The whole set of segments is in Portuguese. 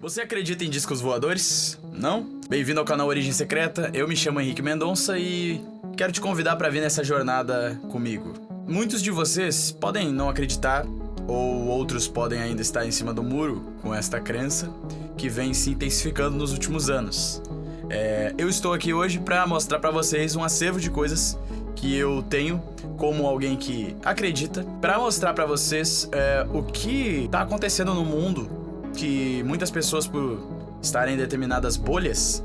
Você acredita em discos voadores? Não? Bem-vindo ao canal Origem Secreta, eu me chamo Henrique Mendonça e quero te convidar para vir nessa jornada comigo. Muitos de vocês podem não acreditar, ou outros podem ainda estar em cima do muro com esta crença que vem se intensificando nos últimos anos. Eu estou aqui hoje para mostrar para vocês um acervo de coisas que eu tenho como alguém que acredita, para mostrar para vocês o que está acontecendo no mundo, que muitas pessoas, por estarem em determinadas bolhas,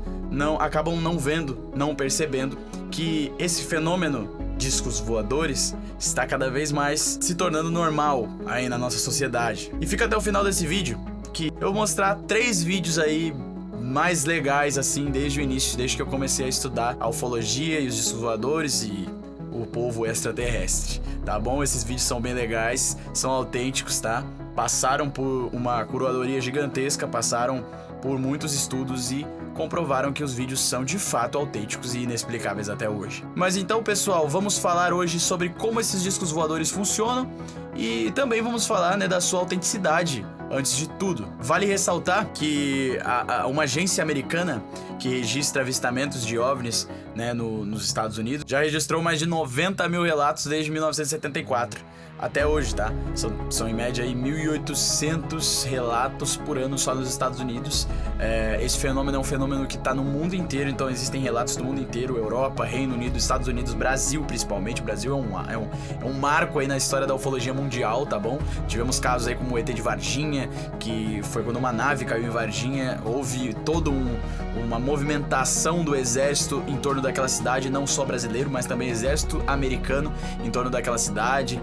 acabam não vendo, não percebendo que esse fenômeno discos voadores está cada vez mais se tornando normal aí na nossa sociedade. E fica até o final desse vídeo, que eu vou mostrar 3 vídeos aí mais legais assim desde o início, desde que eu comecei a estudar a ufologia e os discos voadores e o povo extraterrestre, tá bom? Esses vídeos são bem legais, são autênticos, tá? Passaram por uma curadoria gigantesca, passaram por muitos estudos e comprovaram que os vídeos são de fato autênticos e inexplicáveis até hoje. Mas então, pessoal, vamos falar hoje sobre como esses discos voadores funcionam e também vamos falar, da sua autenticidade. Antes de tudo, vale ressaltar que uma agência americana que registra avistamentos de OVNIs, nos Estados Unidos, já registrou mais de 90 mil relatos desde 1974 até hoje, tá? São em média aí 1.800 relatos por ano só nos Estados Unidos. Esse fenômeno é um fenômeno que tá no mundo inteiro, então existem relatos do mundo inteiro: Europa, Reino Unido, Estados Unidos, Brasil principalmente. O Brasil é um marco aí na história da ufologia mundial, tá bom? Tivemos casos aí como o ET de Varginha, que foi quando uma nave caiu em Varginha. Houve toda uma movimentação do exército em torno daquela cidade, não só brasileiro, mas também exército americano em torno daquela cidade.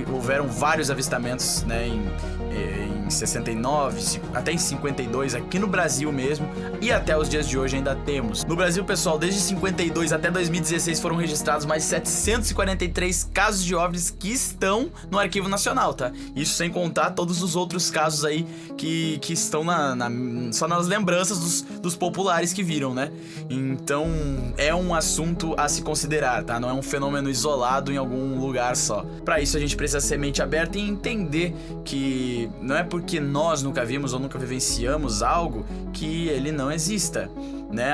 Houveram vários avistamentos, em 69, até em 52, aqui no Brasil mesmo, e até os dias de hoje ainda temos. No Brasil, pessoal, desde 52 até 2016 foram registrados mais 743 casos de OVNIs que estão no Arquivo Nacional, tá? Isso sem contar todos os outros casos aí que estão só nas lembranças dos populares que viram, né? Então, é um assunto a se considerar, tá? Não é um fenômeno isolado em algum lugar só. Pra isso, a gente precisa ser mente aberta e entender que não é porque nós nunca vimos ou nunca vivenciamos algo que ele não exista,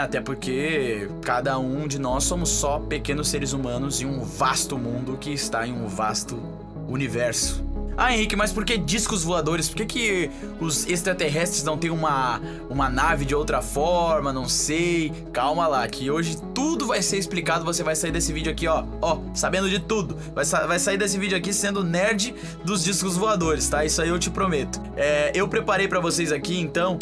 Até porque cada um de nós somos só pequenos seres humanos em um vasto mundo que está em um vasto universo. Ah, Henrique, mas por que discos voadores? Por que os extraterrestres não têm uma nave de outra forma? Não sei. Calma lá, que hoje tudo vai ser explicado. Você vai sair desse vídeo aqui, ó, sabendo de tudo. Vai sair desse vídeo aqui sendo nerd dos discos voadores, tá? Isso aí eu te prometo. Eu preparei pra vocês aqui, então,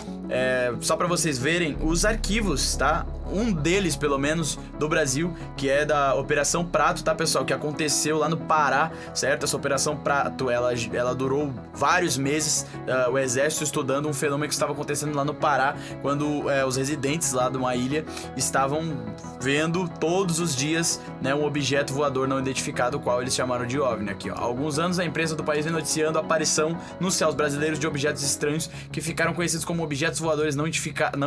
só pra vocês verem os arquivos, tá? Um deles, pelo menos, do Brasil, que é da Operação Prato, tá, pessoal? Que aconteceu lá no Pará, certo? Essa Operação Prato, ela durou vários meses, o exército estudando um fenômeno que estava acontecendo lá no Pará, quando os residentes lá de uma ilha estavam vendo todos os dias, um objeto voador não identificado, o qual eles chamaram de OVNI. Aqui, ó. Há alguns anos, a imprensa do país vem noticiando a aparição nos céus brasileiros de objetos estranhos que ficaram conhecidos como objetos voadores não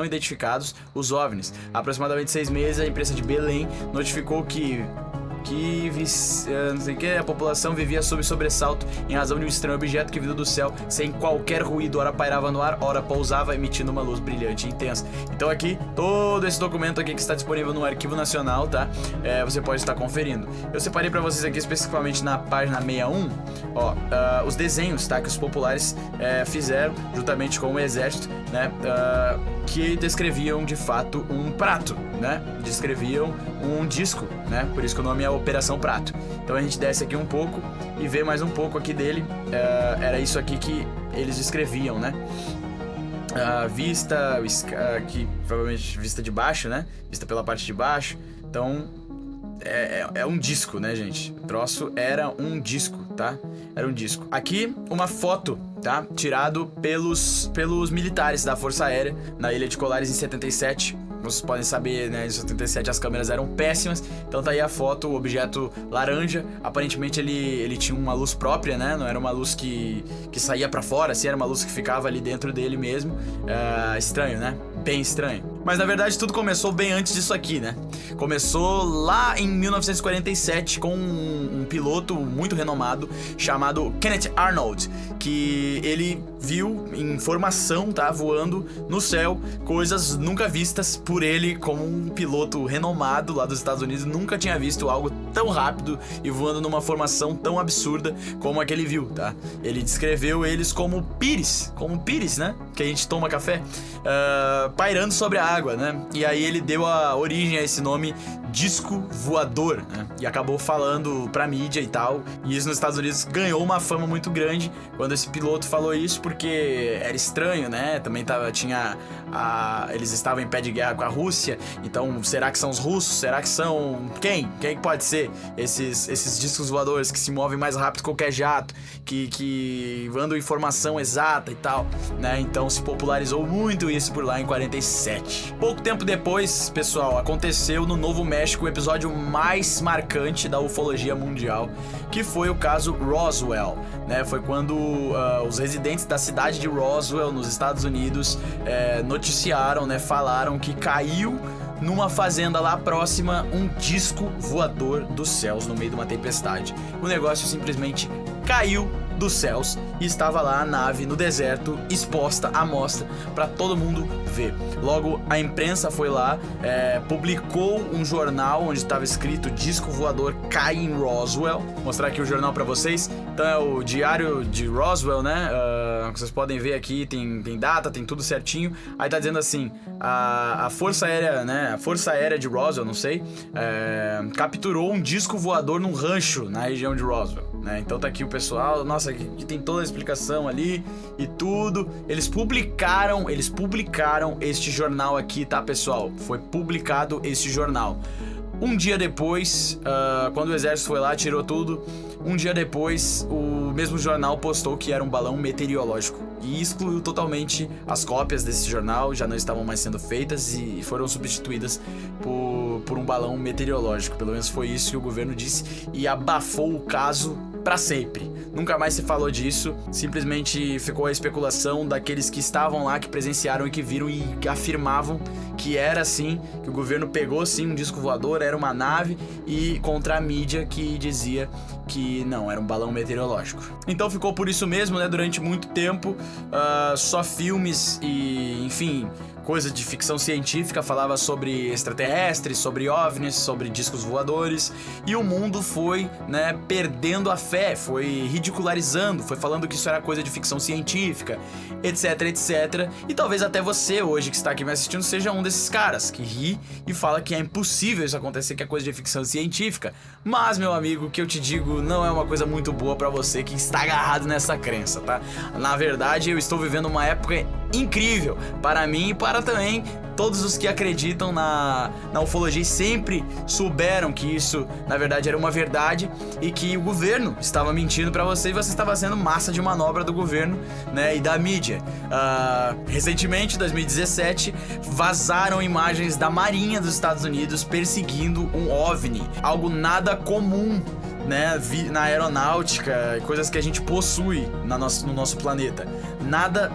identificados, os OVNIs. Aproximadamente 6 meses, a imprensa de Belém notificou que a população vivia sob sobressalto em razão de um estranho objeto que vindo do céu sem qualquer ruído, ora pairava no ar, ora pousava, emitindo uma luz brilhante e intensa. Então aqui, todo esse documento aqui que está disponível no Arquivo Nacional, tá? Você pode estar conferindo. Eu separei para vocês aqui especificamente na página 61, os desenhos, tá? Que os populares fizeram juntamente com o exército, que descreviam de fato um prato, Descreviam um disco, Por isso que o nome é Operação Prato. Então a gente desce aqui um pouco e vê mais um pouco aqui dele. Era isso aqui que eles descreviam, Vista, aqui provavelmente vista de baixo, Vista pela parte de baixo. Então é um disco, gente? O troço era um disco, tá? Era um disco. Aqui uma foto, tá? Tirado pelos militares da Força Aérea na Ilha de Colares em 77. Vocês podem saber, em 77 as câmeras eram péssimas. Então tá aí a foto, o objeto laranja. Aparentemente ele tinha uma luz própria, Não era uma luz que saía pra fora, assim, era uma luz que ficava ali dentro dele mesmo. Estranho, Bem estranho. Mas na verdade tudo começou bem antes disso aqui, né? Começou lá em 1947 com um piloto muito renomado chamado Kenneth Arnold, que ele viu em formação, tá, voando no céu, coisas nunca vistas por ele como um piloto renomado lá dos Estados Unidos. Nunca tinha visto algo tão rápido e voando numa formação tão absurda como a que ele viu, tá? Ele descreveu eles como pires, né? Que a gente toma café, pairando sobre a água, né? E aí ele deu a origem a esse nome disco voador, né? E acabou falando pra mídia e tal. E isso nos Estados Unidos ganhou uma fama muito grande quando esse piloto falou isso, porque era estranho, né? Também eles estavam em pé de guerra com a Rússia. Então, será que são os russos? Será que são... Quem pode ser esses discos voadores que se movem mais rápido que qualquer jato, que mandam informação exata e tal, né? Então se popularizou muito isso por lá em 47. Pouco tempo depois, pessoal, aconteceu no Novo México o episódio mais marcante da ufologia mundial, que foi o caso Roswell, né? Foi quando os residentes da cidade de Roswell, nos Estados Unidos, noticiaram, né? Falaram que caiu numa fazenda lá próxima um disco voador dos céus no meio de uma tempestade. O negócio simplesmente caiu dos céus e estava lá a nave no deserto, exposta à mostra para todo mundo ver. Logo, a imprensa foi lá, publicou um jornal onde estava escrito disco voador cai em Roswell. Vou mostrar aqui o jornal para vocês. Então é o Diário de Roswell, né? Vocês podem ver aqui, tem data, tem tudo certinho. Aí tá dizendo assim, a Força Aérea, né? A Força Aérea de Roswell, não sei, capturou um disco voador num rancho na região de Roswell, né? Então tá aqui o pessoal, nossa, aqui tem toda a explicação ali e tudo. Eles publicaram este jornal aqui, tá, pessoal? Foi publicado este jornal. Um dia depois, quando o exército foi lá, tirou tudo. Um dia depois, o mesmo jornal postou que era um balão meteorológico e excluiu totalmente as cópias desse jornal, já não estavam mais sendo feitas e foram substituídas por um balão meteorológico. Pelo menos foi isso que o governo disse e abafou o caso pra sempre. Nunca mais se falou disso, simplesmente ficou a especulação daqueles que estavam lá, que presenciaram e que viram e afirmavam que era assim, que o governo pegou sim um disco voador, era uma nave, e contra a mídia que dizia que não, era um balão meteorológico. Então ficou por isso mesmo, né, durante muito tempo, só filmes e, enfim, coisa de ficção científica falava sobre extraterrestres, sobre OVNIs, sobre discos voadores, e o mundo foi, né, perdendo a fé, foi ridicularizando, foi falando que isso era coisa de ficção científica, etc, etc. E talvez até você hoje que está aqui me assistindo seja um desses caras que ri e fala que é impossível isso acontecer, que é coisa de ficção científica. Mas, meu amigo, o que eu te digo não é uma coisa muito boa pra você que está agarrado nessa crença, tá? Na verdade, eu estou vivendo uma época incrível para mim e para também todos os que acreditam na ufologia e sempre souberam que isso, na verdade, era uma verdade e que o governo estava mentindo pra você e você estava sendo massa de manobra do governo, né, e da mídia. Recentemente, em 2017, vazaram imagens da Marinha dos Estados Unidos perseguindo um OVNI, algo nada comum, né, na aeronáutica, coisas que a gente possui no nosso planeta. Nada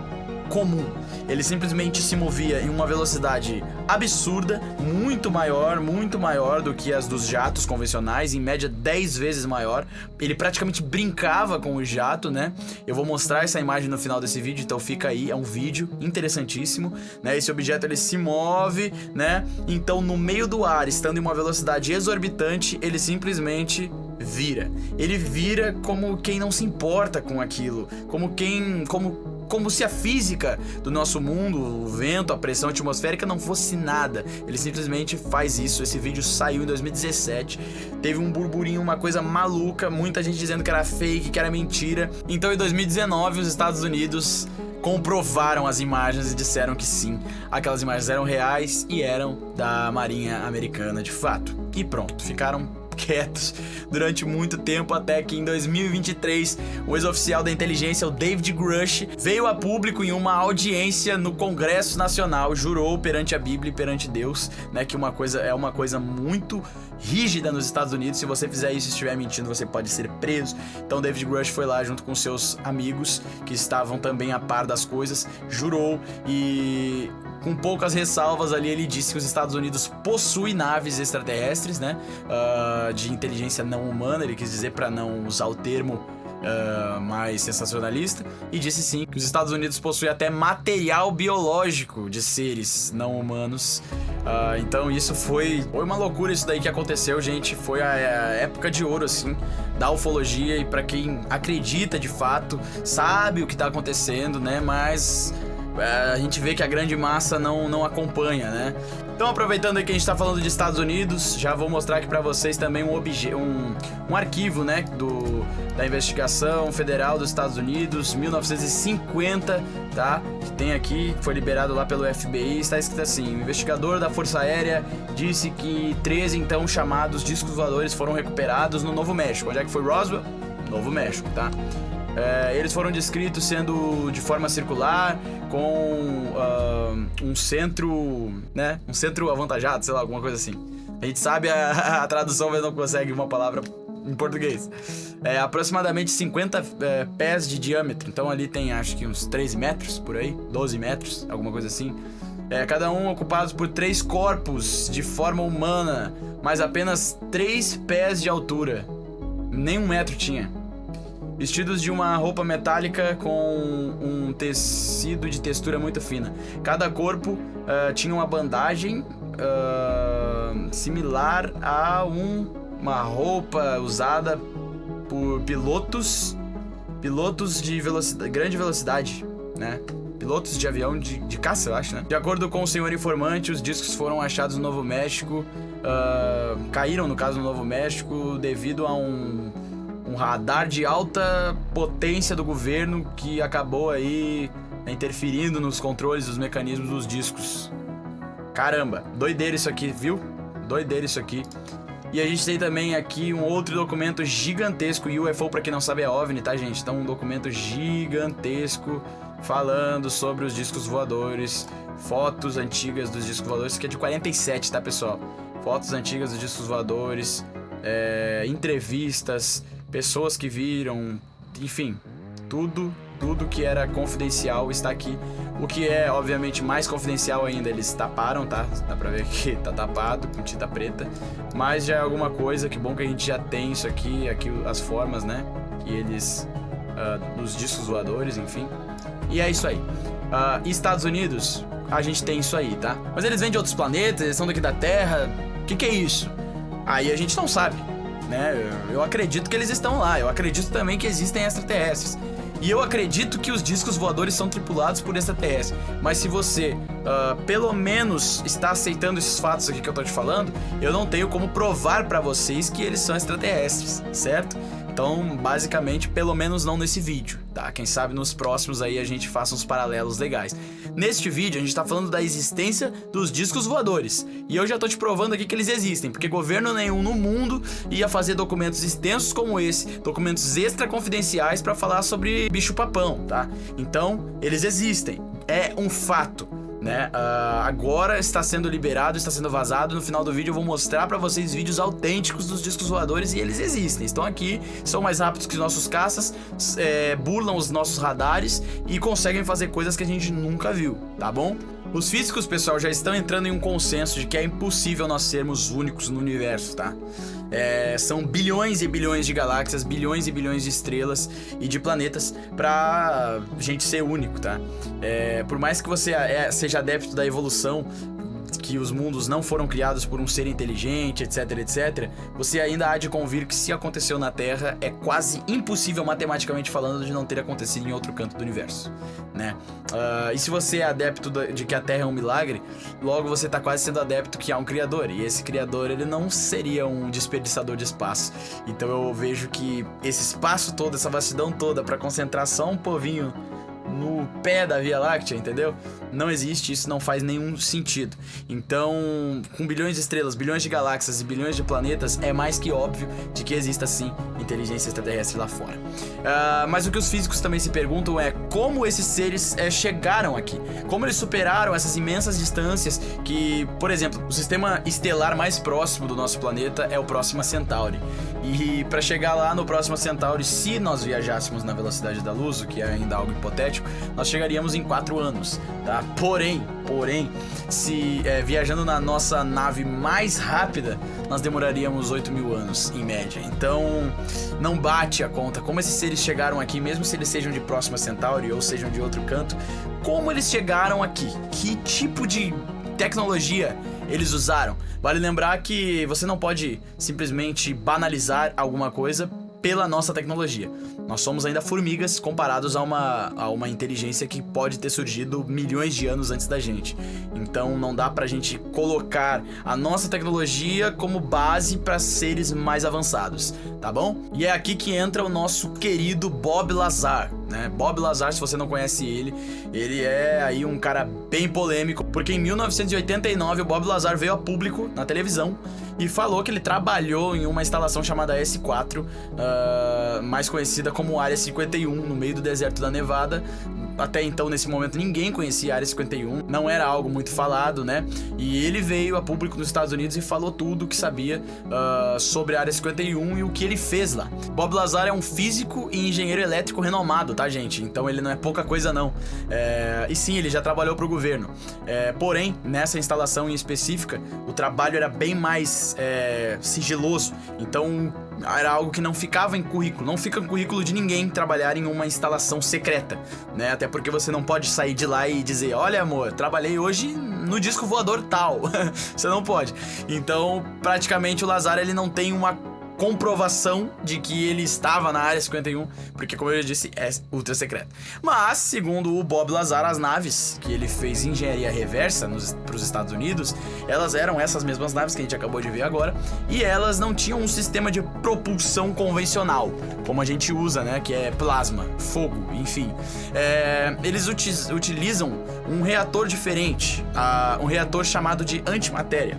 comum. Ele simplesmente se movia em uma velocidade absurda, muito maior do que as dos jatos convencionais, em média 10 vezes maior. Ele praticamente brincava com o jato, né? Eu vou mostrar essa imagem no final desse vídeo, então fica aí, é um vídeo interessantíssimo, né? Esse objeto ele se move, né? Então no meio do ar, estando em uma velocidade exorbitante, ele simplesmente vira. Ele vira como quem não se importa com aquilo, como se a física do nosso mundo, o vento, a pressão atmosférica não fosse nada. Ele simplesmente faz isso. Esse vídeo saiu em 2017. Teve um burburinho, uma coisa maluca, muita gente dizendo que era fake, que era mentira. Então em 2019 os Estados Unidos comprovaram as imagens e disseram que sim, aquelas imagens eram reais e eram da Marinha Americana de fato. E pronto, ficaram quietos durante muito tempo, até que em 2023, o ex-oficial da inteligência, o David Grush, veio a público em uma audiência no Congresso Nacional, jurou perante a Bíblia e perante Deus, né, que é uma coisa muito rígida nos Estados Unidos. Se você fizer isso e estiver mentindo, você pode ser preso. Então David Grush foi lá junto com seus amigos, que estavam também a par das coisas, jurou e, com poucas ressalvas ali, ele disse que os Estados Unidos possuem naves extraterrestres, né, de inteligência não humana. Ele quis dizer, para não usar o termo mais sensacionalista, e disse sim que os Estados Unidos possuem até material biológico de seres não humanos. Então isso foi uma loucura, isso daí que aconteceu, gente. Foi a época de ouro, assim, da ufologia, e pra quem acredita de fato, sabe o que tá acontecendo, né, mas a gente vê que a grande massa não acompanha, né. Então, aproveitando aí que a gente tá falando de Estados Unidos, já vou mostrar aqui pra vocês também um arquivo, né, da investigação federal dos Estados Unidos, 1950, tá? Que tem aqui, foi liberado lá pelo FBI, está escrito assim: o investigador da Força Aérea disse que 13 então chamados discos voadores foram recuperados no Novo México. Onde é que foi Roswell? Novo México, tá? Eles foram descritos sendo de forma circular, com um centro, né? Um centro avantajado, sei lá, alguma coisa assim. A gente sabe a tradução, mas não consegue uma palavra em português. Aproximadamente 50 pés de diâmetro. Então ali tem, acho que uns 13 metros, por aí, 12 metros, alguma coisa assim. Cada um ocupado por 3 corpos de forma humana, mas apenas 3 pés de altura. Nem 1 metro tinha. Vestidos de uma roupa metálica com um tecido de textura muito fina. Cada corpo tinha uma bandagem similar a uma roupa usada por pilotos de grande velocidade, né? Pilotos de avião de caça, eu acho, né? De acordo com o senhor informante, os discos foram achados no Novo México, caíram, no caso, no Novo México, devido a um radar de alta potência do governo que acabou aí interferindo nos controles dos mecanismos dos discos. Caramba, doideira isso aqui, viu? Doideira isso aqui. E a gente tem também aqui um outro documento gigantesco. UFO, pra quem não sabe, é OVNI, tá, gente? Então, um documento gigantesco falando sobre os discos voadores, fotos antigas dos discos voadores, que é de 47, tá, pessoal? Fotos antigas dos discos voadores, entrevistas, pessoas que viram, enfim, tudo que era confidencial está aqui. O que é, obviamente, mais confidencial ainda, eles taparam, tá? Dá pra ver que tá tapado com tinta preta, mas já é alguma coisa. Que bom que a gente já tem isso aqui as formas, né? Que eles, dos discos voadores, enfim. E é isso aí. Estados Unidos, a gente tem isso aí, tá? Mas eles vêm de outros planetas, eles são daqui da Terra. O que é isso? Aí a gente não sabe, né? Eu acredito que eles estão lá. Eu acredito também que existem extraterrestres. E eu acredito que os discos voadores são tripulados por extraterrestres. Mas se você, pelo menos, está aceitando esses fatos aqui que eu tô te falando, eu não tenho como provar pra vocês que eles são extraterrestres, certo? Então, basicamente, pelo menos não nesse vídeo, tá? Quem sabe nos próximos aí a gente faça uns paralelos legais. Neste vídeo, a gente tá falando da existência dos discos voadores. E eu já tô te provando aqui que eles existem, porque governo nenhum no mundo ia fazer documentos extensos como esse, documentos extra confidenciais pra falar sobre bicho-papão, tá? Então, eles existem. É um fato, né? Agora está sendo liberado, está sendo vazado. No final do vídeo eu vou mostrar pra vocês vídeos autênticos dos discos voadores, e eles existem. Estão aqui, são mais rápidos que os nossos caças, burlam os nossos radares e conseguem fazer coisas que a gente nunca viu, tá bom? Os físicos, pessoal, já estão entrando em um consenso de que é impossível nós sermos únicos no universo, tá? São bilhões e bilhões de galáxias, bilhões e bilhões de estrelas e de planetas pra gente ser único, tá? Por mais que você seja adepto da evolução, que os mundos não foram criados por um ser inteligente, etc, etc, você ainda há de convir que se aconteceu na Terra, é quase impossível, matematicamente falando, de não ter acontecido em outro canto do universo, né? E se você é adepto de que a Terra é um milagre, logo você tá quase sendo adepto que há um criador, e esse criador, ele não seria um desperdiçador de espaço. Então eu vejo que esse espaço todo, essa vastidão toda, pra concentrar só um povinho no pé da Via Láctea, entendeu? Não existe, isso não faz nenhum sentido. Então, com bilhões de estrelas, bilhões de galáxias e bilhões de planetas, é mais que óbvio de que exista sim inteligência extraterrestre lá fora. Mas o que os físicos também se perguntam é como esses seres chegaram aqui, como eles superaram essas imensas distâncias que, por exemplo, o sistema estelar mais próximo do nosso planeta é o Próxima Centauri. E para chegar lá no Próxima Centauri, se nós viajássemos na velocidade da luz, o que é ainda algo hipotético, nós chegaríamos em 4 anos, tá? Porém, se viajando na nossa nave mais rápida, nós demoraríamos 8.000 anos, em média. Então, não bate a conta. Como esses seres chegaram aqui, mesmo se eles sejam de Próxima Centauri ou sejam de outro canto, como eles chegaram aqui? Que tipo de tecnologia eles usaram? Vale lembrar que você não pode simplesmente banalizar alguma coisa pela nossa tecnologia. Nós somos ainda formigas comparados a uma inteligência que pode ter surgido milhões de anos antes da gente. Então não dá pra gente colocar a nossa tecnologia como base para seres mais avançados, tá bom? E é aqui que entra o nosso querido Bob Lazar, né? Bob Lazar, se você não conhece ele é aí um cara bem polêmico, porque em 1989 o Bob Lazar veio a público na televisão e falou que ele trabalhou em uma instalação chamada S4, mais conhecida como Área 51, no meio do deserto da Nevada. Até então, nesse momento, ninguém conhecia a Área 51, não era algo muito falado, né? E ele veio a público nos Estados Unidos e falou tudo o que sabia sobre a Área 51 e o que ele fez lá. Bob Lazar é um físico e engenheiro elétrico renomado, tá, gente? Então ele não é pouca coisa, não. E sim, ele já trabalhou pro governo. Porém, nessa instalação em específica, o trabalho era bem mais sigiloso. Então, era algo que não ficava em currículo. Não fica em currículo de ninguém trabalhar em uma instalação secreta, né? Até porque você não pode sair de lá e dizer: olha, amor, trabalhei hoje no disco voador tal. Você não pode. Então, praticamente, o Lazar, ele não tem uma comprovação de que ele estava na Área 51, porque, como eu já disse, é ultra secreto. Mas, segundo o Bob Lazar, as naves que ele fez engenharia reversa para os Estados Unidos, elas eram essas mesmas naves que a gente acabou de ver agora, e elas não tinham um sistema de propulsão convencional, como a gente usa, né, que é plasma, fogo, enfim. Eles utilizam um reator diferente, um reator chamado de antimatéria,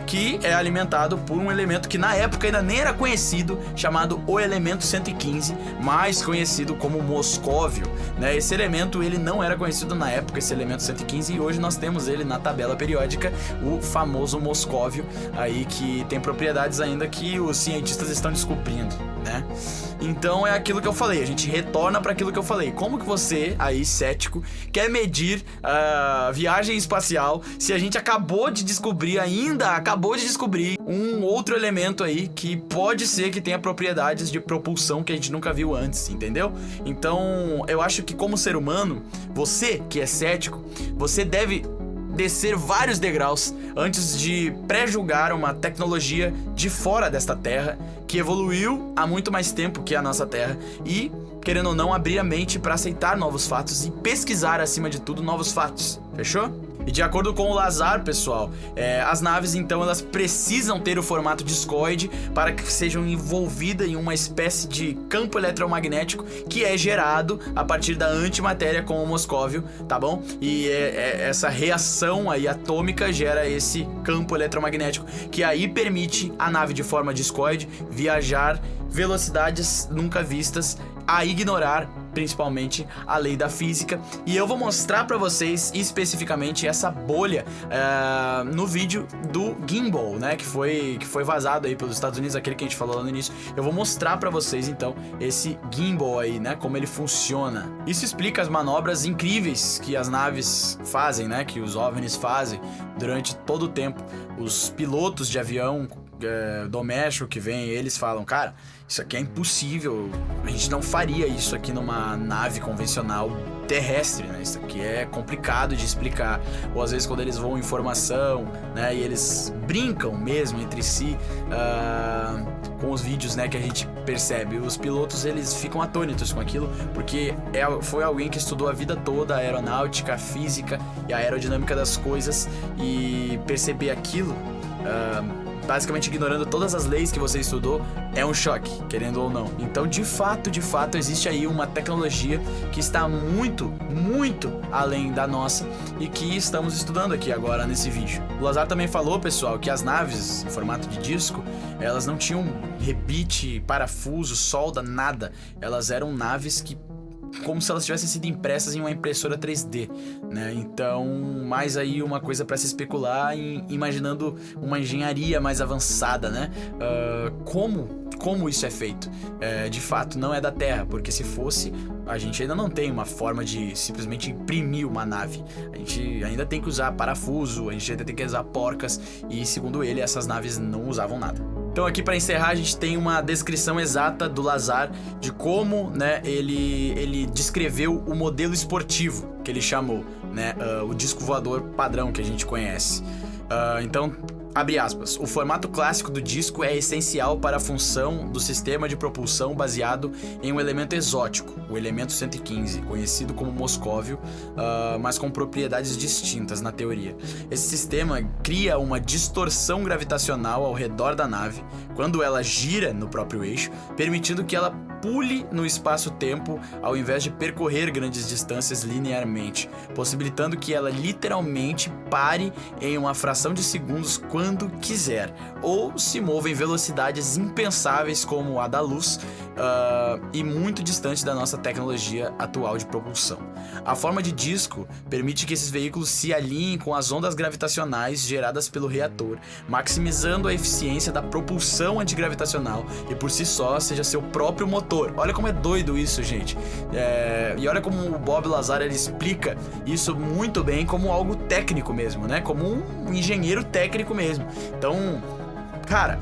que é alimentado por um elemento que na época ainda nem era conhecido, chamado o elemento 115, mais conhecido como moscóvio, né? Esse elemento, ele não era conhecido na época, esse elemento 115, e hoje nós temos ele na tabela periódica, o famoso moscóvio, aí que tem propriedades ainda que os cientistas estão descobrindo, né? Então é aquilo que eu falei, a gente retorna para aquilo que eu falei. Como que você, aí cético, quer medir a viagem espacial se a gente acabou de descobrir um outro elemento aí que pode ser que tenha propriedades de propulsão que a gente nunca viu antes, entendeu? Então eu acho que, como ser humano, você que é cético, você deve descer vários degraus antes de pré-julgar uma tecnologia de fora desta Terra, que evoluiu há muito mais tempo que a nossa Terra, e, querendo ou não, abrir a mente para aceitar novos fatos e pesquisar, acima de tudo, novos fatos. Fechou? E de acordo com o Lazar, pessoal, as naves, então, elas precisam ter o formato discoide para que sejam envolvidas em uma espécie de campo eletromagnético que é gerado a partir da antimatéria com o moscóvio, tá bom? E essa reação aí atômica gera esse campo eletromagnético que aí permite a nave de forma discoide viajar velocidades nunca vistas, a ignorar principalmente a lei da física. E eu vou mostrar pra vocês especificamente essa bolha no vídeo do gimbal, né, que foi vazado aí pelos Estados Unidos, aquele que a gente falou lá no início. Eu vou mostrar pra vocês então esse gimbal aí, né, como ele funciona. Isso explica as manobras incríveis que as naves fazem, né, que os OVNIs fazem durante todo o tempo. Os pilotos de avião doméstico que vem, eles falam: cara, isso aqui é impossível, a gente não faria isso aqui numa nave convencional terrestre, né? Isso aqui é complicado de explicar. Ou às vezes quando eles voam em formação, né, e eles brincam mesmo entre si com os vídeos, né, que a gente percebe, os pilotos, eles ficam atônitos com aquilo, porque foi alguém que estudou a vida toda a aeronáutica, a física e a aerodinâmica das coisas, e perceber aquilo basicamente ignorando todas as leis que você estudou, é um choque, querendo ou não. Então, de fato, existe aí uma tecnologia que está muito além da nossa e que estamos estudando aqui agora nesse vídeo. O Lazar também falou, pessoal, que as naves em formato de disco, elas não tinham rebite, parafuso, solda, nada. Elas eram naves que como se elas tivessem sido impressas em uma impressora 3D, né? Então, mais aí uma coisa para se especular, imaginando uma engenharia mais avançada, né? Como isso é feito? De fato, não é da Terra, porque se fosse, a gente ainda não tem uma forma de simplesmente imprimir uma nave. A gente ainda tem que usar parafuso, a gente ainda tem que usar porcas, e segundo ele, essas naves não usavam nada. Então aqui para encerrar a gente tem uma descrição exata do Lazar de como, né, ele descreveu o modelo esportivo que ele chamou, né, o disco voador padrão que a gente conhece. Então, abre aspas, o formato clássico do disco é essencial para a função do sistema de propulsão baseado em um elemento exótico, o elemento 115, conhecido como moscóvio, mas com propriedades distintas na teoria. Esse sistema cria uma distorção gravitacional ao redor da nave quando ela gira no próprio eixo, permitindo que ela pule no espaço-tempo ao invés de percorrer grandes distâncias linearmente, possibilitando que ela literalmente pare em uma fração de segundos quando quiser, ou se mova em velocidades impensáveis como a da luz e muito distante da nossa tecnologia atual de propulsão. A forma de disco permite que esses veículos se alinhem com as ondas gravitacionais geradas pelo reator, maximizando a eficiência da propulsão antigravitacional e por si só seja seu próprio motor. Olha como é doido isso, gente. E olha como o Bob Lazar ele explica isso muito bem como algo técnico mesmo, né? Como um engenheiro técnico mesmo. Então, cara,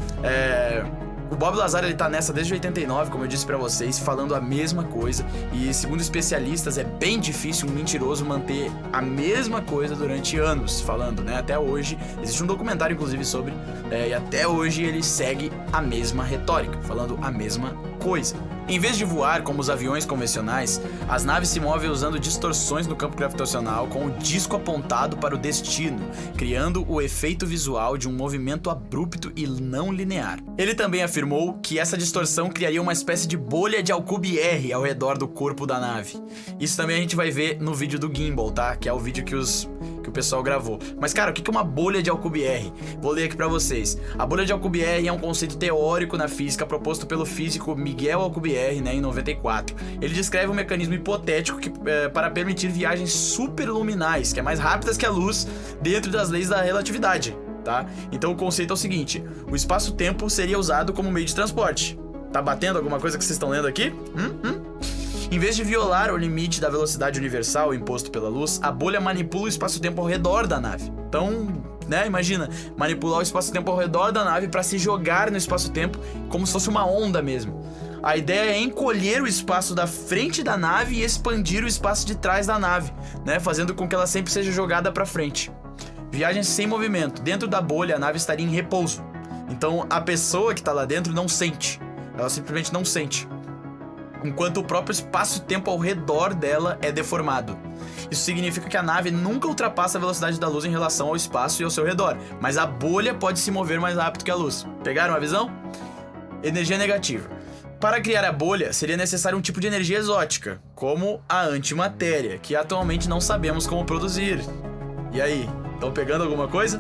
o Bob Lazar ele tá nessa desde 89, como eu disse pra vocês, falando a mesma coisa. E segundo especialistas, é bem difícil um mentiroso manter a mesma coisa durante anos falando, né? Até hoje, existe um documentário inclusive sobre, e até hoje ele segue a mesma retórica, falando a mesma coisa. Em vez de voar como os aviões convencionais, as naves se movem usando distorções no campo gravitacional com o disco apontado para o destino, criando o efeito visual de um movimento abrupto e não linear. Ele também afirmou que essa distorção criaria uma espécie de bolha de Alcubierre ao redor do corpo da nave. Isso também a gente vai ver no vídeo do Gimbal, tá? Que é o vídeo que o pessoal gravou. Mas, cara, o que é uma bolha de Alcubierre? Vou ler aqui pra vocês. A bolha de Alcubierre é um conceito teórico na física proposto pelo físico Miguel Alcubierre, né, em 94. Ele descreve um mecanismo hipotético para permitir viagens superluminais, que é mais rápidas que a luz, dentro das leis da relatividade, tá? Então o conceito é o seguinte: o espaço-tempo seria usado como meio de transporte. Tá batendo alguma coisa que vocês estão lendo aqui? Em vez de violar o limite da velocidade universal imposto pela luz, a bolha manipula o espaço-tempo ao redor da nave. Então, né, imagina, manipular o espaço-tempo ao redor da nave para se jogar no espaço-tempo como se fosse uma onda mesmo. A ideia é encolher o espaço da frente da nave e expandir o espaço de trás da nave, né, fazendo com que ela sempre seja jogada para frente. Viagens sem movimento. Dentro da bolha, a nave estaria em repouso. Então, a pessoa que está lá dentro não sente. Ela simplesmente não sente. Enquanto o próprio espaço-tempo ao redor dela é deformado. Isso significa que a nave nunca ultrapassa a velocidade da luz em relação ao espaço e ao seu redor, mas a bolha pode se mover mais rápido que a luz. Pegaram a visão? Energia negativa. Para criar a bolha, seria necessário um tipo de energia exótica, como a antimatéria, que atualmente não sabemos como produzir. E aí, estão pegando alguma coisa?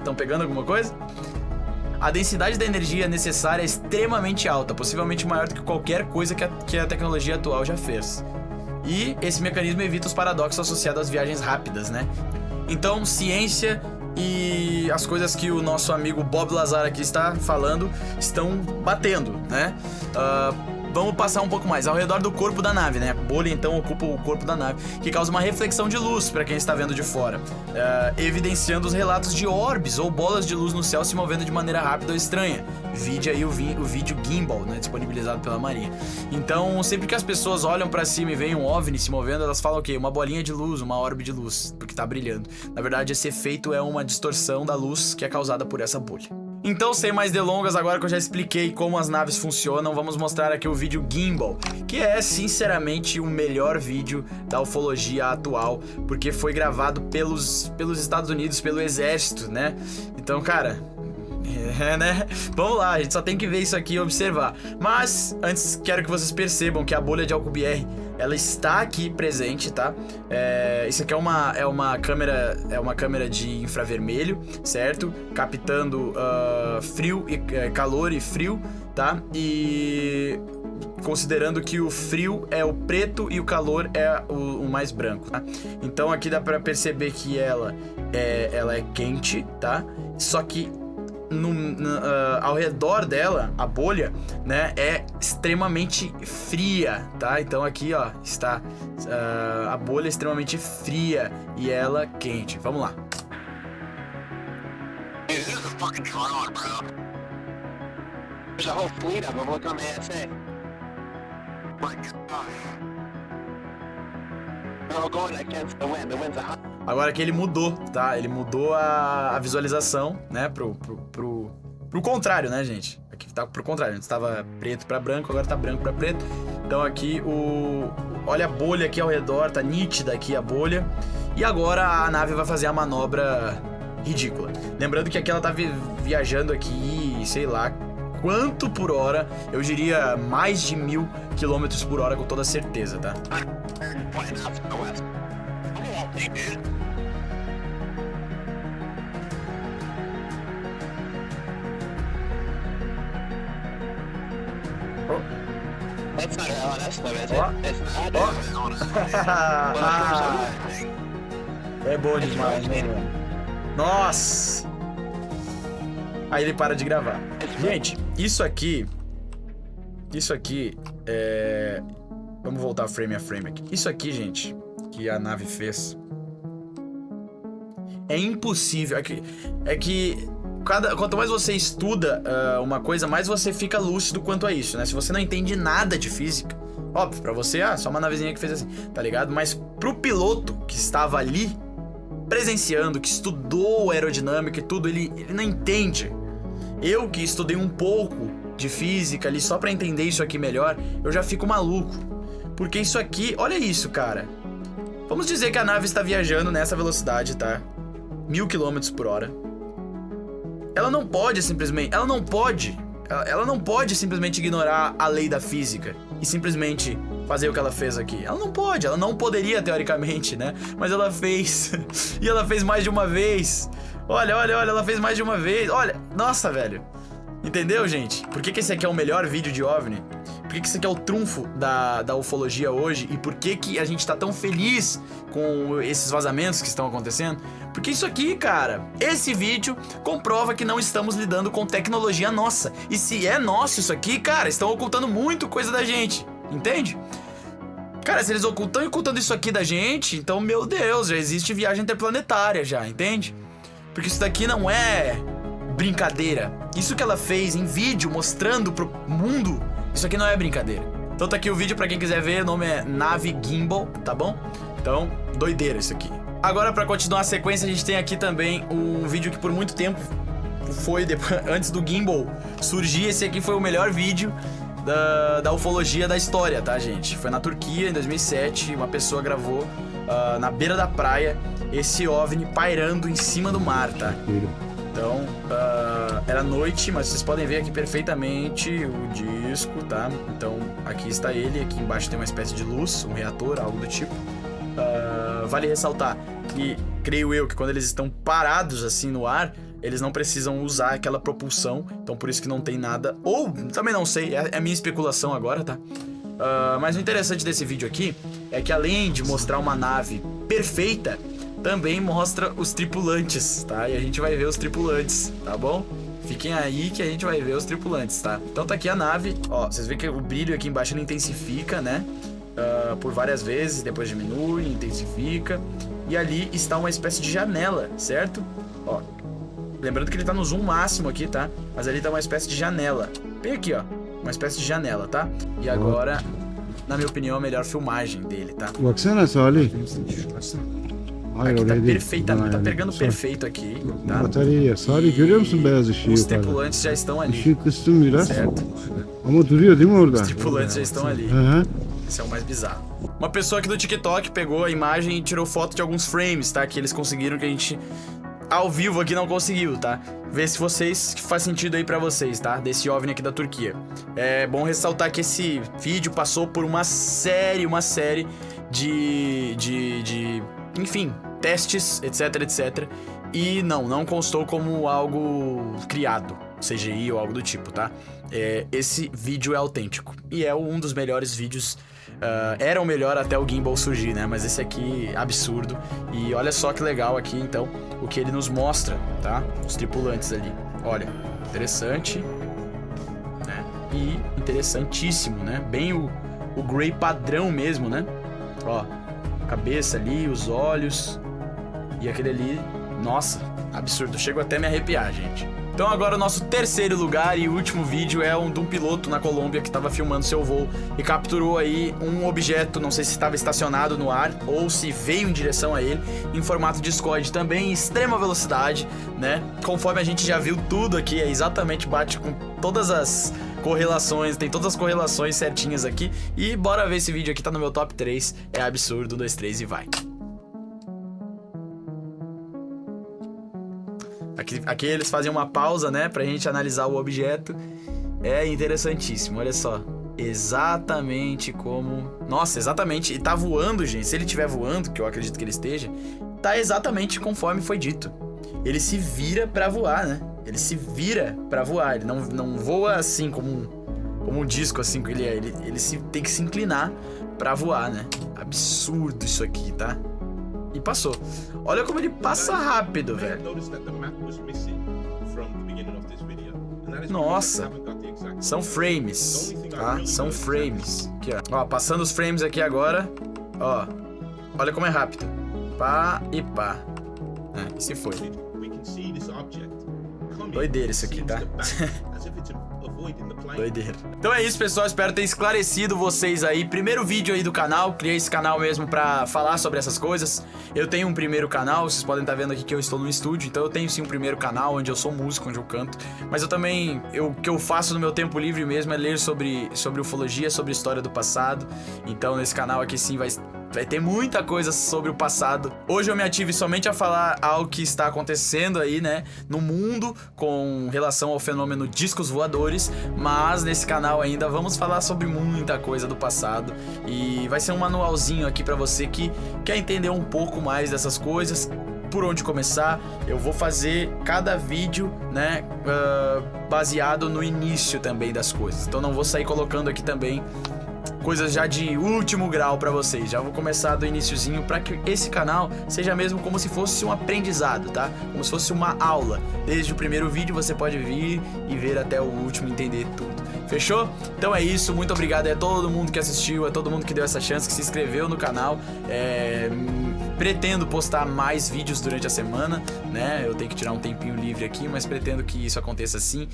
A densidade da energia necessária é extremamente alta, possivelmente maior do que qualquer coisa que a tecnologia atual já fez. E esse mecanismo evita os paradoxos associados às viagens rápidas, né? Então, ciência e as coisas que o nosso amigo Bob Lazar aqui está falando estão batendo, né? Vamos passar um pouco mais ao redor do corpo da nave, né? A bolha então ocupa o corpo da nave, que causa uma reflexão de luz para quem está vendo de fora, evidenciando os relatos de orbes ou bolas de luz no céu se movendo de maneira rápida ou estranha. Vide aí o vídeo Gimbal, né, disponibilizado pela Marinha. Então, sempre que as pessoas olham para cima e veem um OVNI se movendo, elas falam o quê? Uma bolinha de luz, uma orbe de luz, porque tá brilhando. Na verdade, esse efeito é uma distorção da luz que é causada por essa bolha. Então, sem mais delongas, agora que eu já expliquei como as naves funcionam, vamos mostrar aqui o vídeo Gimbal, que é, sinceramente, o melhor vídeo da ufologia atual, porque foi gravado pelos Estados Unidos, pelo exército, né? Então, cara, né? Vamos lá, a gente só tem que ver isso aqui e observar. Mas, antes, quero que vocês percebam que a bolha de Alcubierre, ela está aqui presente, tá? Isso aqui é uma câmera de infravermelho, certo? Captando frio e calor e frio, tá? E considerando que o frio é o preto e o calor é o mais branco, tá? Então aqui dá pra perceber que ela é quente, tá? Só que ao redor dela, a bolha, né, é extremamente fria, tá? Então aqui, ó, está a bolha extremamente fria e ela quente. Vamos lá. Dude, this is a fucking drone, bro. There's a whole fleet of them. Look on the ASA. My gosh. They're all going against the wind. The wind's 100. Agora que ele mudou, tá? Ele mudou a visualização, né? Pro contrário, né, gente? Aqui tá pro contrário. Antes tava preto pra branco, agora tá branco pra preto. Então aqui olha a bolha aqui ao redor, tá nítida aqui a bolha. E agora a nave vai fazer a manobra ridícula. Lembrando que aqui ela tá viajando aqui, sei lá quanto por hora. Eu diria mais de 1000 km por hora com toda certeza, tá? That's not our LNS though, is Ó. it? It's not. É bom demais, né, mano? Nossa! Aí ele para de gravar. Gente, isso aqui é... Vamos voltar frame a frame aqui. Isso aqui, gente, que a nave fez, é impossível. É que quanto mais você estuda uma coisa, mais você fica lúcido quanto a isso, né? Se você não entende nada de física, óbvio, pra você, só uma navezinha que fez assim, tá ligado? Mas pro piloto que estava ali, presenciando, que estudou aerodinâmica e tudo, ele não entende. Eu que estudei um pouco de física ali só pra entender isso aqui melhor, eu já fico maluco. Porque isso aqui, olha isso, cara. Vamos dizer que a nave está viajando nessa velocidade, tá? 1000 km por hora. Ela não pode simplesmente ignorar a lei da física e simplesmente fazer o que ela fez aqui. Ela não poderia, teoricamente, né? Mas ela fez. E ela fez mais de uma vez. Olha, ela fez mais de uma vez. Olha, nossa, velho. Entendeu, gente? Por que esse aqui é o melhor vídeo de OVNI? Por que esse aqui é o trunfo da ufologia hoje? E por que a gente tá tão feliz com esses vazamentos que estão acontecendo? Porque isso aqui, cara, esse vídeo comprova que não estamos lidando com tecnologia nossa. E se é nosso isso aqui, cara, estão ocultando muito coisa da gente. Entende? Cara, se eles ocultando isso aqui da gente, então, meu Deus, já existe viagem interplanetária já, entende? Porque isso daqui não é brincadeira. Isso que ela fez em vídeo, mostrando pro mundo, isso aqui não é brincadeira. Então tá aqui o vídeo pra quem quiser ver, o nome é Nave Gimbal, tá bom? Então, doideira isso aqui. Agora, pra continuar a sequência, a gente tem aqui também um vídeo que por muito tempo foi, antes do Gimbal surgir, esse aqui foi o melhor vídeo da ufologia da história, tá, gente? Foi na Turquia, em 2007, uma pessoa gravou na beira da praia esse OVNI pairando em cima do mar, tá? Então, era noite, mas vocês podem ver aqui perfeitamente o disco, tá? Então, aqui está ele, aqui embaixo tem uma espécie de luz, um reator, algo do tipo. Vale ressaltar que, creio eu, que quando eles estão parados assim no ar, eles não precisam usar aquela propulsão, então por isso que não tem nada. Ou, também não sei, é a minha especulação agora, tá? Mas o interessante desse vídeo aqui é que além de mostrar uma nave perfeita, também mostra os tripulantes, tá? E a gente vai ver os tripulantes, tá bom? Fiquem aí que a gente vai ver os tripulantes, tá? Então tá aqui a nave, ó, vocês veem que o brilho aqui embaixo ele intensifica, né? Por várias vezes, depois diminui, intensifica. E ali está uma espécie de janela, certo? Ó, lembrando que ele tá no zoom máximo aqui, tá? Mas ali tá uma espécie de janela. Bem aqui, ó, uma espécie de janela, tá? E agora, na minha opinião, a melhor filmagem dele, tá? Baksana Salih. Hayır Aqui tá oraya değil. perfeitamente, tá Yani pegando sağ- perfeito aqui, tá? Batarya. Salih görüyor musun beyaz ışığı Os yukarıda? tripulantes já estão ali, Işığı kıstım biraz. certo? Ama duruyor değil mi orada? Os tripulantes já estão ali. Hı hı. Esse é o mais bizarro. Uma pessoa aqui do TikTok pegou a imagem e tirou foto de alguns frames, tá? Que eles conseguiram que a gente ao vivo aqui não conseguiu, tá? Vê se faz sentido aí pra vocês, tá? Desse OVNI aqui da Turquia. É bom ressaltar que esse vídeo passou por uma série enfim, testes, etc. E não constou como algo criado, CGI ou algo do tipo, tá? Esse vídeo é autêntico. E é um dos melhores vídeos. Era o melhor até o gimbal surgir, né? Mas esse aqui, absurdo. E olha só que legal aqui, então, o que ele nos mostra, tá? Os tripulantes ali. Olha, interessante, né? E interessantíssimo, né? Bem o Grey padrão mesmo, né? Ó, a cabeça ali, os olhos. E aquele ali, nossa, absurdo. Chego até a me arrepiar, gente. Então agora o nosso terceiro lugar e último vídeo é de um piloto na Colômbia que estava filmando seu voo e capturou aí um objeto, não sei se estava estacionado no ar ou se veio em direção a ele, em formato discoide também, em extrema velocidade, né? Conforme a gente já viu tudo aqui, exatamente bate com todas as correlações, tem todas as correlações certinhas aqui. E bora ver esse vídeo aqui, tá no meu top 3, é absurdo, 1, 2, 3 e vai. Aqui eles fazem uma pausa, né, pra gente analisar o objeto. É interessantíssimo, olha só. Exatamente como... Nossa, exatamente. E tá voando, gente. Se ele estiver voando, que eu acredito que ele esteja, tá exatamente conforme foi dito. Ele se vira pra voar, né? Ele se vira pra voar. Ele não voa assim como um disco, assim, que ele é. Ele tem que se inclinar pra voar, né? Absurdo isso aqui, tá? E passou. Olha como ele passa rápido, velho. Nossa. São frames, tá? São frames. Aqui, ó. Ó, passando os frames aqui agora. Ó. Olha como é rápido. Pá e pá. E se foi. Doideira isso aqui, tá? Doideira. Então é isso, pessoal, espero ter esclarecido vocês aí. Primeiro vídeo aí do canal, criei esse canal mesmo pra falar sobre essas coisas. Eu tenho um primeiro canal, vocês podem estar vendo aqui que eu estou no estúdio. Então eu tenho sim um primeiro canal onde eu sou músico, onde eu canto. Mas eu também, o que eu faço no meu tempo livre mesmo é ler sobre ufologia, sobre história do passado. Então nesse canal aqui sim vai ter muita coisa sobre o passado. Hoje eu me ative somente a falar ao que está acontecendo aí, né, no mundo com relação ao fenômeno discos voadores, mas nesse canal ainda vamos falar sobre muita coisa do passado e vai ser um manualzinho aqui pra você que quer entender um pouco mais dessas coisas. Por onde começar, eu vou fazer cada vídeo, né, baseado no início também das coisas. Então não vou sair colocando aqui também coisas já de último grau pra vocês. Já vou começar do iniciozinho pra que esse canal seja mesmo como se fosse um aprendizado, tá? Como se fosse uma aula. Desde o primeiro vídeo você pode vir e ver até o último, entender tudo. Fechou? Então é isso, muito obrigado a todo mundo que assistiu, a todo mundo que deu essa chance, que se inscreveu no canal. Pretendo postar mais vídeos durante a semana, né? Eu tenho que tirar um tempinho livre aqui, mas pretendo que isso aconteça sim.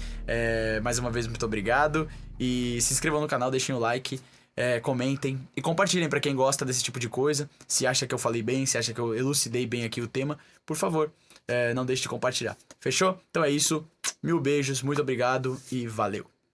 Mais uma vez, muito obrigado. E se inscrevam no canal, deixem o like. Comentem e compartilhem pra quem gosta desse tipo de coisa. Se acha que eu falei bem, se acha que eu elucidei bem aqui o tema, por favor, não deixe de compartilhar. Fechou? Então é isso, 1000 beijos, muito obrigado e valeu.